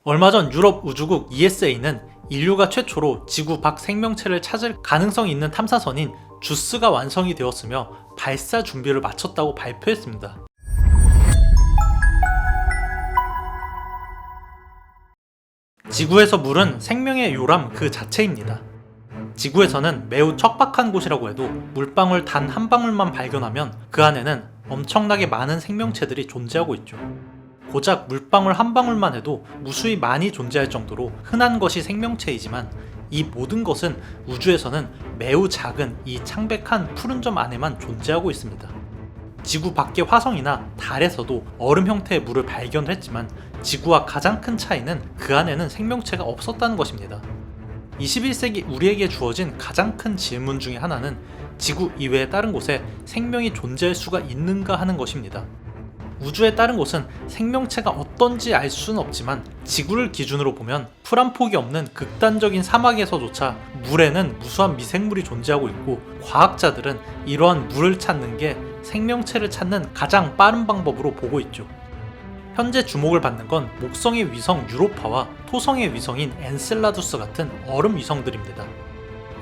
얼마 전 유럽 우주국 ESA는 인류가 최초로 지구 밖 생명체를 찾을 가능성이 있는 탐사선인 주스가 완성이 되었으며 발사 준비를 마쳤다고 발표했습니다. 지구에서 물은 생명의 요람 그 자체입니다. 지구에서는 매우 척박한 곳이라고 해도 물방울 단 한 방울만 발견하면 그 안에는 엄청나게 많은 생명체들이 존재하고 있죠. 고작 물방울 한 방울만 해도 무수히 많이 존재할 정도로 흔한 것이 생명체이지만 이 모든 것은 우주에서는 매우 작은 이 창백한 푸른 점 안에만 존재하고 있습니다. 지구 밖의 화성이나 달에서도 얼음 형태의 물을 발견했지만 지구와 가장 큰 차이는 그 안에는 생명체가 없었다는 것입니다. 21세기 우리에게 주어진 가장 큰 질문 중에 하나는 지구 이외의 다른 곳에 생명이 존재할 수가 있는가 하는 것입니다. 우주의 다른 곳은 생명체가 어떤지 알 수는 없지만 지구를 기준으로 보면 풀 한 폭이 없는 극단적인 사막에서조차 물에는 무수한 미생물이 존재하고 있고 과학자들은 이러한 물을 찾는 게 생명체를 찾는 가장 빠른 방법으로 보고 있죠. 현재 주목을 받는 건 목성의 위성 유로파와 토성의 위성인 엔셀라두스 같은 얼음 위성들입니다.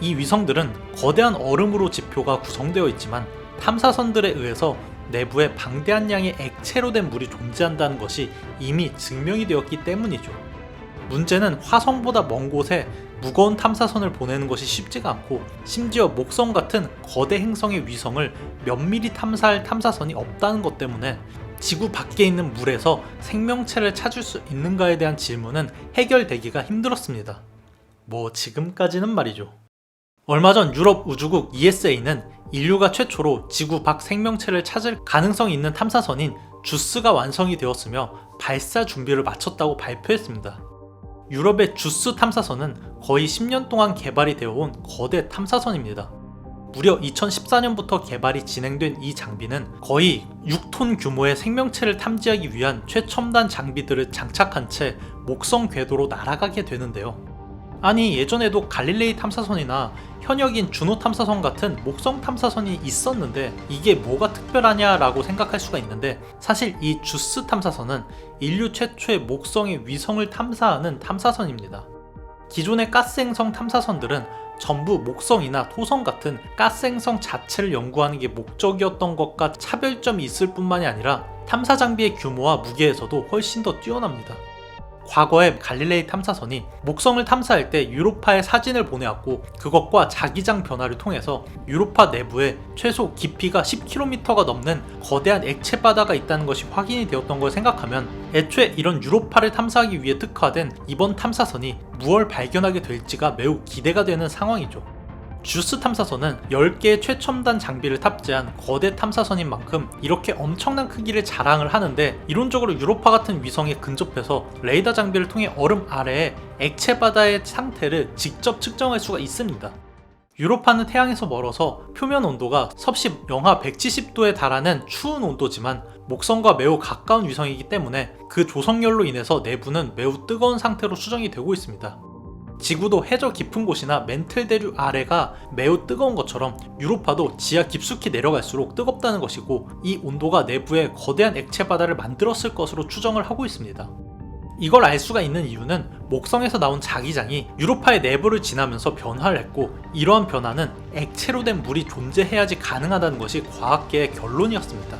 이 위성들은 거대한 얼음으로 지표가 구성되어 있지만 탐사선들에 의해서 내부에 방대한 양의 액체로 된 물이 존재한다는 것이 이미 증명이 되었기 때문이죠. 문제는 화성보다 먼 곳에 무거운 탐사선을 보내는 것이 쉽지가 않고 심지어 목성 같은 거대 행성의 위성을 면밀히 탐사할 탐사선이 없다는 것 때문에 지구 밖에 있는 물에서 생명체를 찾을 수 있는가에 대한 질문은 해결되기가 힘들었습니다. 지금까지는 말이죠. 얼마 전 유럽 우주국 ESA는 인류가 최초로 지구 밖 생명체를 찾을 가능성이 있는 탐사선인 주스가 완성이 되었으며 발사 준비를 마쳤다고 발표했습니다. 유럽의 주스 탐사선은 거의 10년 동안 개발이 되어 온 거대 탐사선입니다. 무려 2014년부터 개발이 진행된 이 장비는 거의 6톤 규모의 생명체를 탐지하기 위한 최첨단 장비들을 장착한 채 목성 궤도로 날아가게 되는데요. 아니, 예전에도 갈릴레이 탐사선이나 현역인 주노 탐사선 같은 목성 탐사선이 있었는데 이게 뭐가 특별하냐라고 생각할 수가 있는데 사실 이 주스 탐사선은 인류 최초의 목성의 위성을 탐사하는 탐사선입니다. 기존의 가스행성 탐사선들은 전부 목성이나 토성 같은 가스행성 자체를 연구하는 게 목적이었던 것과 차별점이 있을 뿐만이 아니라 탐사 장비의 규모와 무게에서도 훨씬 더 뛰어납니다. 과거에 갈릴레이 탐사선이 목성을 탐사할 때 유로파에 사진을 보내왔고 그것과 자기장 변화를 통해서 유로파 내부에 최소 깊이가 10km가 넘는 거대한 액체 바다가 있다는 것이 확인이 되었던 걸 생각하면 애초에 이런 유로파를 탐사하기 위해 특화된 이번 탐사선이 무엇을 발견하게 될지가 매우 기대가 되는 상황이죠. 주스 탐사선은 10개의 최첨단 장비를 탑재한 거대 탐사선인 만큼 이렇게 엄청난 크기를 자랑을 하는데 이론적으로 유로파 같은 위성에 근접해서 레이더 장비를 통해 얼음 아래의 액체 바다의 상태를 직접 측정할 수가 있습니다. 유로파는 태양에서 멀어서 표면 온도가 섭씨 영하 170도에 달하는 추운 온도지만 목성과 매우 가까운 위성이기 때문에 그 조성열로 인해서 내부는 매우 뜨거운 상태로 수정이 되고 있습니다. 지구도 해저 깊은 곳이나 멘틀 대륙 아래가 매우 뜨거운 것처럼 유로파도 지하 깊숙이 내려갈수록 뜨겁다는 것이고 이 온도가 내부에 거대한 액체 바다를 만들었을 것으로 추정을 하고 있습니다. 이걸 알 수가 있는 이유는 목성에서 나온 자기장이 유로파의 내부를 지나면서 변화를 했고 이러한 변화는 액체로 된 물이 존재해야지 가능하다는 것이 과학계의 결론이었습니다.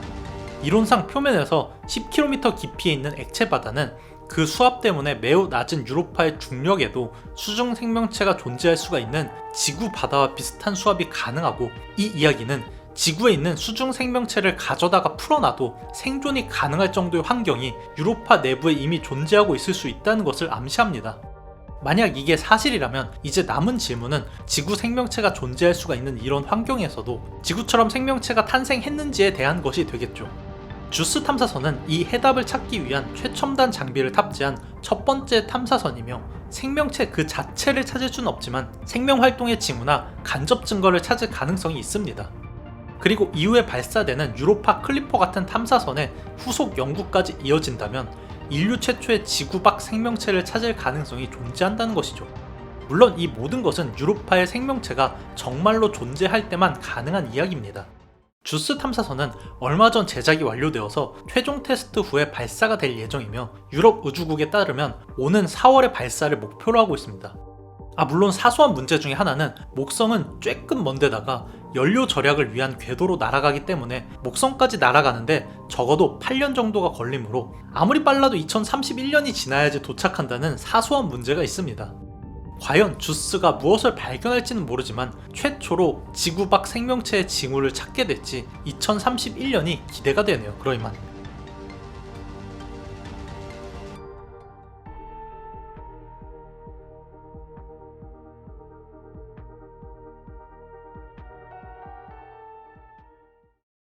이론상 표면에서 10km 깊이에 있는 액체 바다는 그 수압 때문에 매우 낮은 유로파의 중력에도 수중 생명체가 존재할 수가 있는 지구 바다와 비슷한 수압이 가능하고 이 이야기는 지구에 있는 수중 생명체를 가져다가 풀어놔도 생존이 가능할 정도의 환경이 유로파 내부에 이미 존재하고 있을 수 있다는 것을 암시합니다. 만약 이게 사실이라면 이제 남은 질문은 지구 생명체가 존재할 수가 있는 이런 환경에서도 지구처럼 생명체가 탄생했는지에 대한 것이 되겠죠. 주스 탐사선은 이 해답을 찾기 위한 최첨단 장비를 탑재한 첫 번째 탐사선이며 생명체 그 자체를 찾을 수는 없지만 생명 활동의 징후나 간접 증거를 찾을 가능성이 있습니다. 그리고 이후에 발사되는 유로파 클리퍼 같은 탐사선의 후속 연구까지 이어진다면 인류 최초의 지구 밖 생명체를 찾을 가능성이 존재한다는 것이죠. 물론 이 모든 것은 유로파의 생명체가 정말로 존재할 때만 가능한 이야기입니다. 주스 탐사선은 얼마 전 제작이 완료되어서 최종 테스트 후에 발사가 될 예정이며 유럽 우주국에 따르면 오는 4월에 발사를 목표로 하고 있습니다. 물론 사소한 문제 중에 하나는 목성은 쬐끔 먼 데다가 연료 절약을 위한 궤도로 날아가기 때문에 목성까지 날아가는데 적어도 8년 정도가 걸리므로 아무리 빨라도 2031년이 지나야지 도착한다는 사소한 문제가 있습니다. 과연 주스가 무엇을 발견할지는 모르지만 최초로 지구 밖 생명체의 징후를 찾게 될지 2031년이 기대가 되네요. 그러이만